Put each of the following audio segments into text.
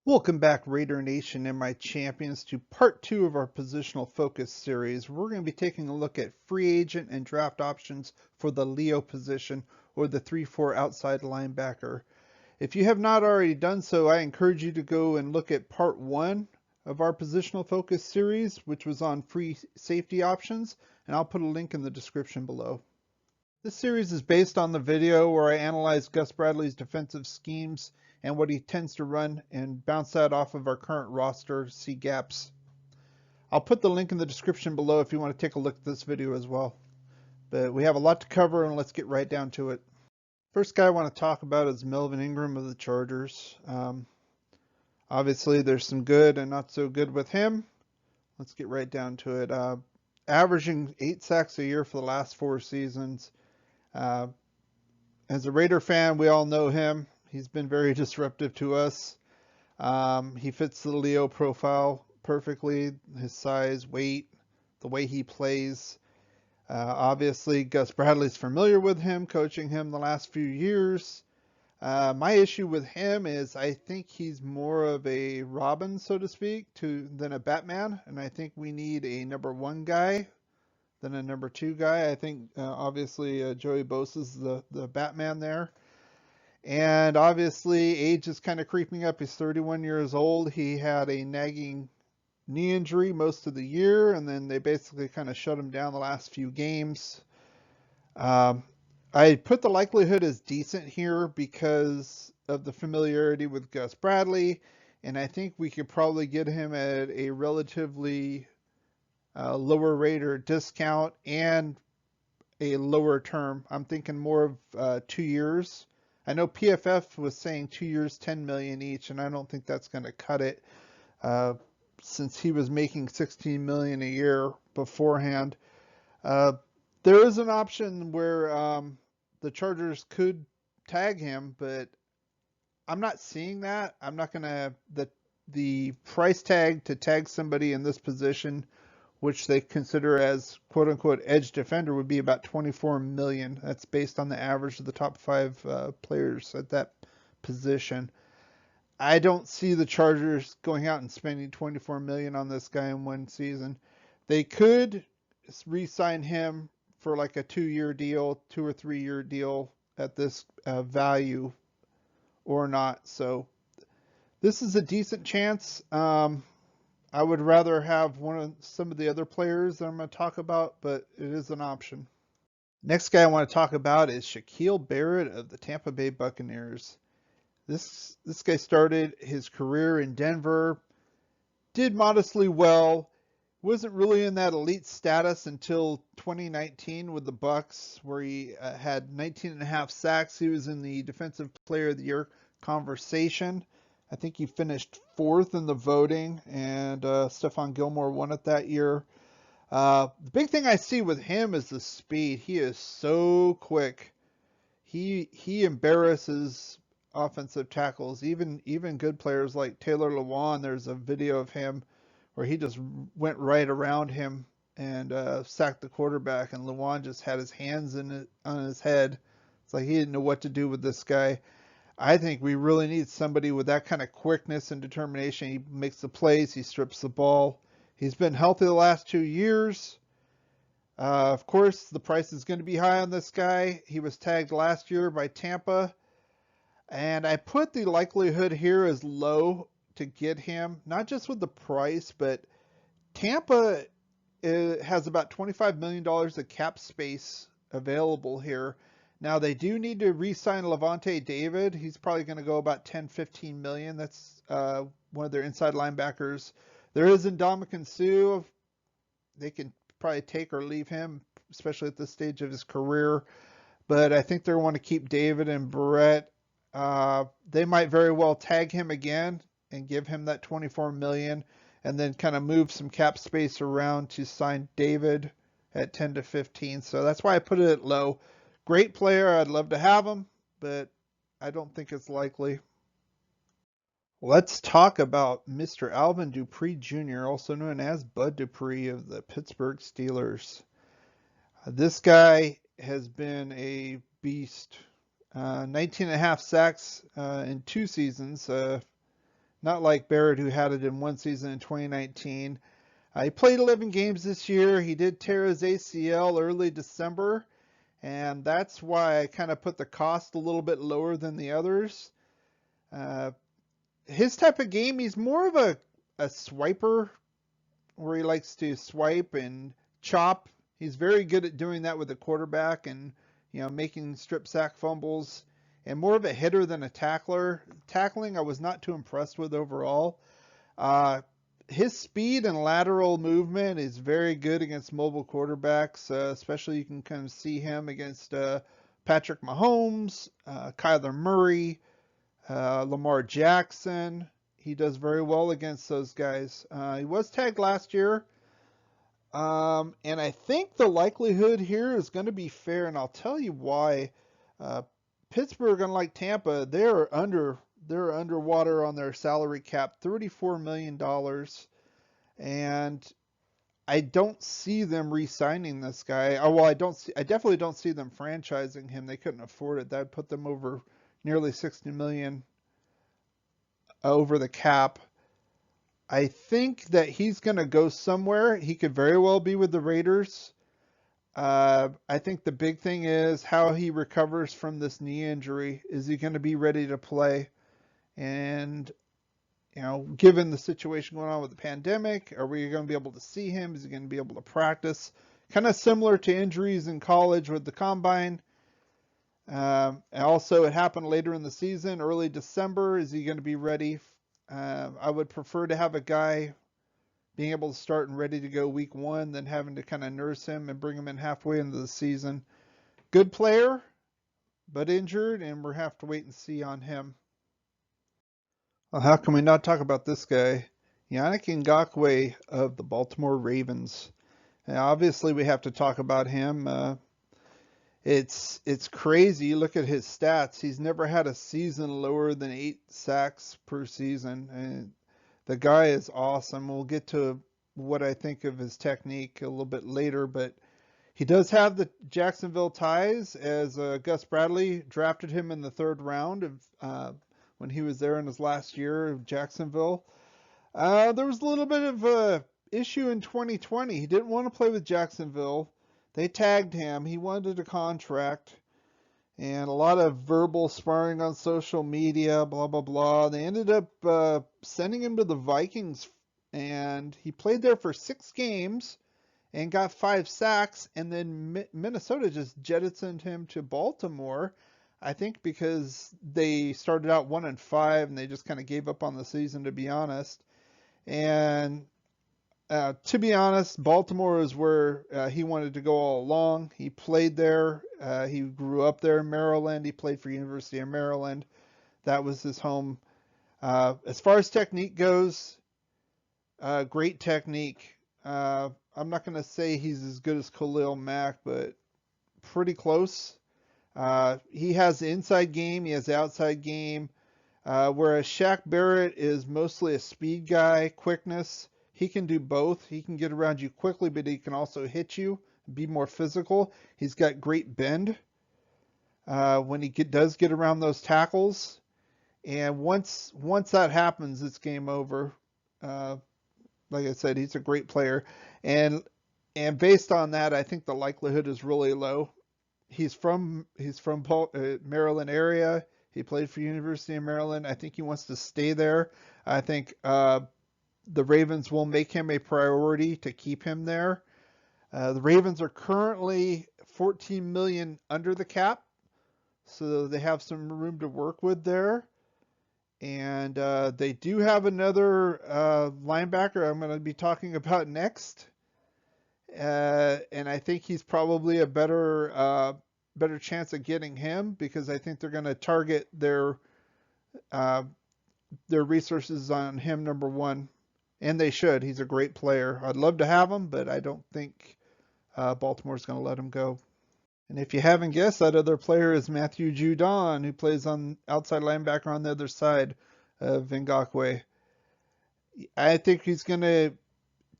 Welcome back, Raider Nation and my champions, to part two of our positional focus series. We're going to be taking a look at free agent and draft options for the Leo position, or the 3-4 outside linebacker. If you have not already done so, I encourage you to go and look at part one of our positional focus series, which was on free safety options, and I'll put a link in the description below. This series is based on the video where I analyze Gus Bradley's defensive schemes and what he tends to run and bounce that off of our current roster to see gaps. I'll put the link in the description below if you want to take a look at this video as well. But we have a lot to cover, and let's get right down to it. First guy I want to talk about is Melvin Ingram of the Chargers. Obviously, there's some good and not so good with him. Let's get right down to it. Averaging 8 sacks a year for the last 4 seasons. As a Raider fan, we all know him. He's been very disruptive to us. He fits the Leo profile perfectly. His size, weight, the way he plays. Obviously, Gus Bradley's familiar with him, coaching him the last few years. My issue with him is I think he's more of a Robin, so to speak, than a Batman, and I think we need a number 1 guy than a number 2 guy. I think obviously Joey Bosa's the Batman there. And obviously age is kind of creeping up. He's 31 years old. He had a nagging knee injury most of the year, and then they basically kind of shut him down the last few games. I put the likelihood as decent here because of the familiarity with Gus Bradley, and I think we could probably get him at a relatively lower rate or discount and a lower term. I'm thinking more of 2 years. I know PFF was saying 2 years, 10 million each, and I don't think that's going to cut it uh, since he was making 16 million a year beforehand. Uh, there is an option where the Chargers could tag him, but I'm not seeing that. I'm not going to the price tag to tag somebody in this position, which they consider as quote unquote edge defender, would be about 24 million. That's based on the average of the top 5 players at that position. I don't see the Chargers going out and spending 24 million on this guy in one season. They could re-sign him for like a 2-year deal, 2 or 3-year deal at this value or not. So this is a decent chance. I would rather have some of the other players that I'm going to talk about, but it is an option. Next guy I want to talk about is Shaquille Barrett of the Tampa Bay Buccaneers. This guy started his career in Denver, did modestly well, wasn't really in that elite status until 2019 with the Bucs, where he had 19 and a half sacks. He was in the Defensive Player of the Year conversation. I think he finished 4th in the voting, and Stephon Gilmore won it that year. The big thing I see with him is the speed. He is so quick. He embarrasses offensive tackles, even good players like Taylor Lewan. There's a video of him where he just went right around him and sacked the quarterback, and Lewan just had his hands on his head. It's like he didn't know what to do with this guy. I think we really need somebody with that kind of quickness and determination. He makes the plays, he strips the ball. He's been healthy the last 2 years. Of course, the price is going to be high on this guy. He was tagged last year by Tampa, and I put the likelihood here as low to get him, not just with the price, but Tampa has about $25 million of cap space available here. Now they do need to re-sign Levante David. He's probably going to go about 10, 15 million. That's one of their inside linebackers. There is Ndamukong Suh. They can probably take or leave him, especially at this stage of his career. But I think they want to keep David and Barrett. They might very well tag him again and give him that 24 million, and then kind of move some cap space around to sign David at 10 to 15. So that's why I put it at low. Great player. I'd love to have him, but I don't think it's likely. Let's talk about Mr. Alvin Dupree Jr., also known as Bud Dupree of the Pittsburgh Steelers. This guy has been a beast. 19 and a half sacks in 2 seasons. not like Barrett, who had it in one season in 2019. He played 11 games this year. He did tear his ACL early December, and that's why I kind of put the cost a little bit lower than the others. Uh, his type of game, he's more of a swiper, where he likes to swipe and chop. He's very good at doing that with the quarterback and making strip sack fumbles, and more of a hitter than a tackler. Tackling, I was not too impressed with overall. Uh, his speed and lateral movement is very good against mobile quarterbacks, especially you can kind of see him against Patrick Mahomes, Kyler Murray, Lamar Jackson. He does very well against those guys. He was tagged last year, and I think the likelihood here is going to be fair, and I'll tell you why. Uh, Pittsburgh, unlike Tampa, they're underwater on their salary cap, $34 million, and I don't see them re-signing this guy. Oh, well, I definitely don't see them franchising him. They couldn't afford it. That'd put them over nearly $60 million over the cap. I think that he's going to go somewhere. He could very well be with the Raiders. I think the big thing is how he recovers from this knee injury. Is he going to be ready to play? And, given the situation going on with the pandemic, are we going to be able to see him? Is he going to be able to practice? Kind of similar to injuries in college with the combine. Also, it happened later in the season, early December. Is he going to be ready? I would prefer to have a guy being able to start and ready to go week one than having to kind of nurse him and bring him in halfway into the season. Good player, but injured, and we'll have to wait and see on him. Well, how can we not talk about this guy? Yannick Ngakwe of the Baltimore Ravens. Now, obviously, we have to talk about him. It's crazy. You look at his stats. He's never had a season lower than 8 sacks per season. And the guy is awesome. We'll get to what I think of his technique a little bit later, but he does have the Jacksonville ties, as Gus Bradley drafted him in the 3rd round of when he was there in his last year of Jacksonville. There was a little bit of a issue in 2020. He didn't want to play with Jacksonville. They tagged him. He wanted a contract, and a lot of verbal sparring on social media, blah, blah, blah. They ended up sending him to the Vikings, and he played there for 6 games and got 5 sacks, and then Minnesota just jettisoned him to Baltimore, I think because they started out 1-5, and they just kind of gave up on the season, to be honest. And to be honest, Baltimore is where he wanted to go all along. He played there. He grew up there in Maryland. He played for University of Maryland. That was his home. As far as technique goes, great technique. I'm not going to say he's as good as Khalil Mack, but pretty close. He has the inside game. He has the outside game. Whereas Shaq Barrett is mostly a speed guy, quickness. He can do both. He can get around you quickly, but he can also hit you, be more physical. He's got great bend when he does get around those tackles. And once that happens, it's game over. Like I said, he's a great player. And based on that, I think the likelihood is really low. He's from Maryland area. He played for University of Maryland. I think he wants to stay there. I think the Ravens will make him a priority to keep him there. The Ravens are currently $14 million under the cap, so they have some room to work with there. And they do have another linebacker I'm going to be talking about next. And I think he's probably a better chance of getting him, because I think they're going to target their resources on him, number one. And they should. He's a great player. I'd love to have him, but I don't think Baltimore's going to let him go. And if you haven't guessed, that other player is Matthew Judon, who plays on outside linebacker on the other side of Ngakwe. I think he's going to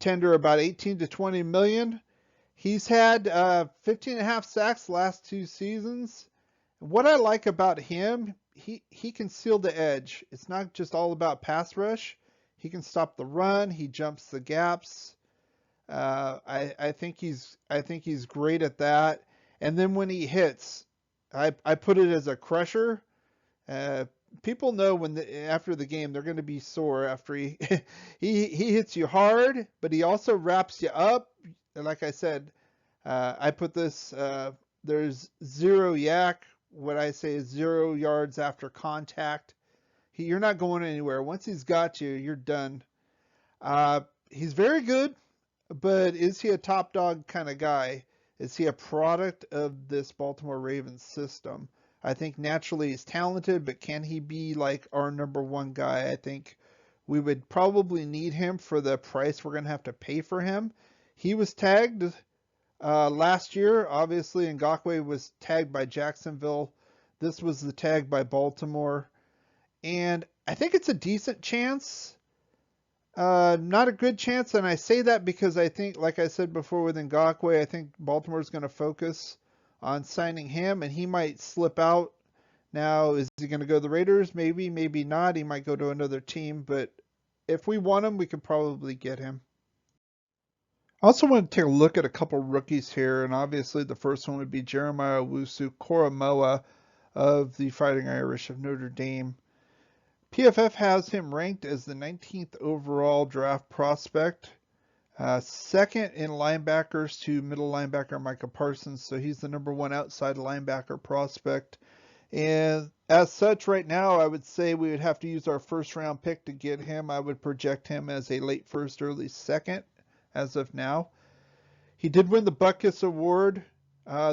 tender about 18 to 20 million. He's had 15 and a half sacks the last 2 seasons. What I like about him, he can seal the edge. It's not just all about pass rush. He can stop the run. He jumps the gaps. I think he's great at that. And then when he hits, I put it as a crusher. Uh, People know after the game they're going to be sore after he he hits you hard, but he also wraps you up. And like I said, I put this. There's zero yak. What I say is 0 yards after contact. You're not going anywhere. Once he's got you, you're done. Uh, he's very good, but is he a top dog kind of guy? Is he a product of this Baltimore Ravens system? I think naturally he's talented, but can he be like our number one guy? I think we would probably need him for the price we're going to have to pay for him. He was tagged last year. Obviously, Ngakoue was tagged by Jacksonville. This was the tag by Baltimore. And I think it's a decent chance. Not a good chance, and I say that because I think, like I said before with Ngakoue, I think Baltimore's going to focus on signing him, and he might slip out. Now, is he going to go to the Raiders? Maybe, maybe not. He might go to another team, but if we want him, we could probably get him. I also want to take a look at a couple rookies here, and obviously the first one would be Jeremiah Owusu-Koramoah of the Fighting Irish of Notre Dame. PFF has him ranked as the 19th overall draft prospect, second in linebackers to middle linebacker Micah Parsons, so he's the number one outside linebacker prospect. And as such, right now, I would say we would have to use our first round pick to get him. I would project him as a late first, early second as of now. He did win the Butkus Award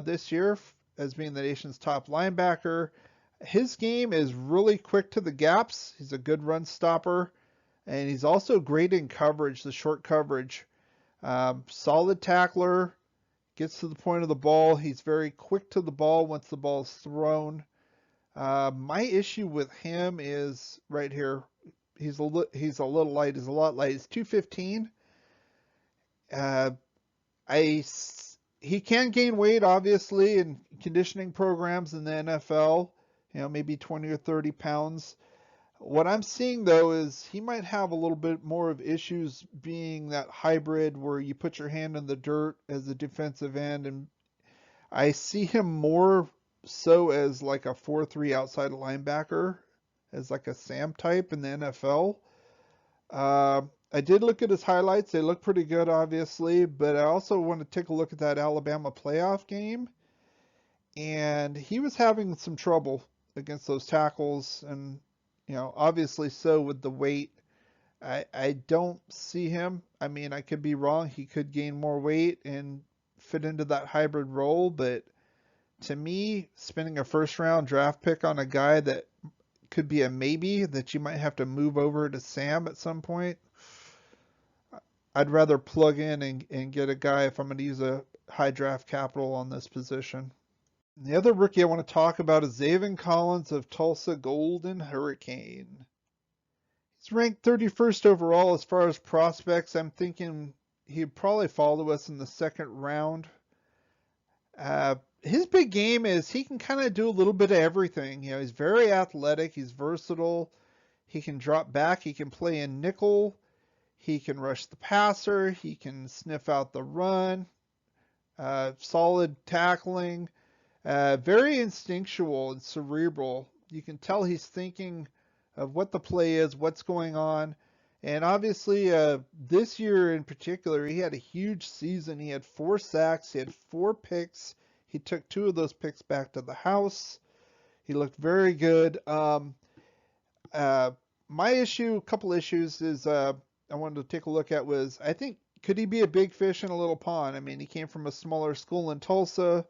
this year as being the nation's top linebacker. His game is really quick to the gaps. He's a good run stopper, and he's also great in coverage, the short coverage. Solid tackler, gets to the point of the ball. He's very quick to the ball once the ball is thrown. My issue with him is right here. He's a little light. He's a lot light. He's 215. He can gain weight, obviously, in conditioning programs in the NFL. Maybe 20 or 30 pounds. What I'm seeing, though, is he might have a little bit more of issues being that hybrid where you put your hand in the dirt as a defensive end, and I see him more so as like a 4-3 outside linebacker, as like a Sam type in the NFL. I did look at his highlights. They look pretty good, obviously, but I also want to take a look at that Alabama playoff game, and he was having some trouble against those tackles, and obviously so with the weight. I don't see him. I mean, I could be wrong. He could gain more weight and fit into that hybrid role, but to me, spending a first round draft pick on a guy that could be a maybe that you might have to move over to Sam at some point, I'd rather plug in and get a guy if I'm going to use a high draft capital on this position. The other rookie I want to talk about is Zaven Collins of Tulsa Golden Hurricane. He's ranked 31st overall as far as prospects. I'm thinking he'd probably follow us in the second round. His big game is he can kind of do a little bit of everything. He's very athletic. He's versatile. He can drop back. He can play in nickel. He can rush the passer. He can sniff out the run. Solid tackling. Very instinctual and cerebral. You can tell he's thinking of what the play is, what's going on. And obviously, this year in particular, he had a huge season. He had 4 sacks. He had 4 picks. He took 2 of those picks back to the house. He looked very good. My issue, a couple issues, is I wanted to take a look at was, I think, could he be a big fish in a little pond? I mean, he came from a smaller school in Tulsa.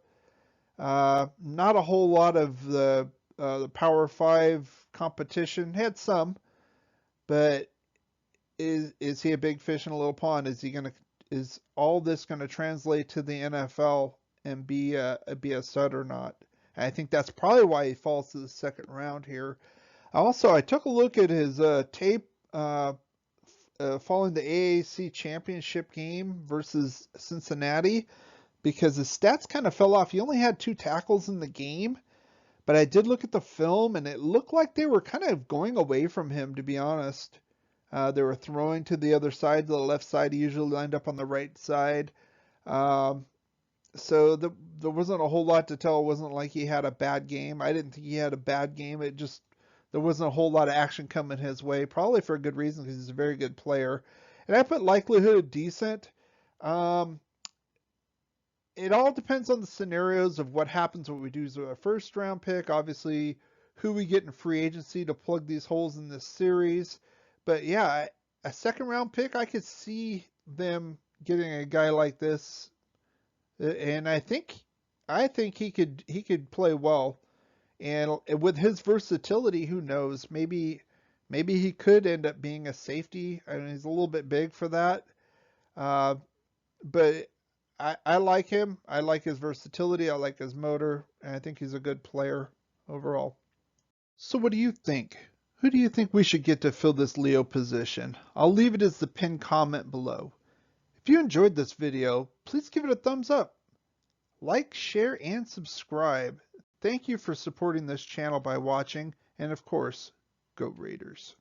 Not a whole lot of the Power 5 competition. Had some, but is he a big fish in a little pond? Is all this gonna translate to the NFL and be a stud or not? And I think that's probably why he falls to the second round here. Also, I took a look at his tape following the AAC championship game versus Cincinnati, because his stats kind of fell off. He only had 2 tackles in the game, But I did look at the film, and it looked like they were kind of going away from him, to be honest. They were throwing to the other side, the left side. He usually lined up on the right side. Um, so there wasn't a whole lot to tell. It wasn't like he had a bad game. I didn't think he had a bad game. It just there wasn't a whole lot of action coming his way, probably for a good reason because he's a very good player. And I put likelihood decent. Um, it all depends on the scenarios of what happens, what we do with a first round pick, obviously who we get in free agency to plug these holes in this series. But yeah, a second round pick, I could see them getting a guy like this, and I think he could play well. And with his versatility, who knows? Maybe he could end up being a safety. I mean, he's a little bit big for that. Uh, but I like him. I like his versatility. I like his motor, and I think he's a good player overall. So what do you think? Who do you think we should get to fill this Leo position? I'll leave it as the pinned comment below. If you enjoyed this video, please give it a thumbs up. Like, share, and subscribe. Thank you for supporting this channel by watching, and of course, go Raiders.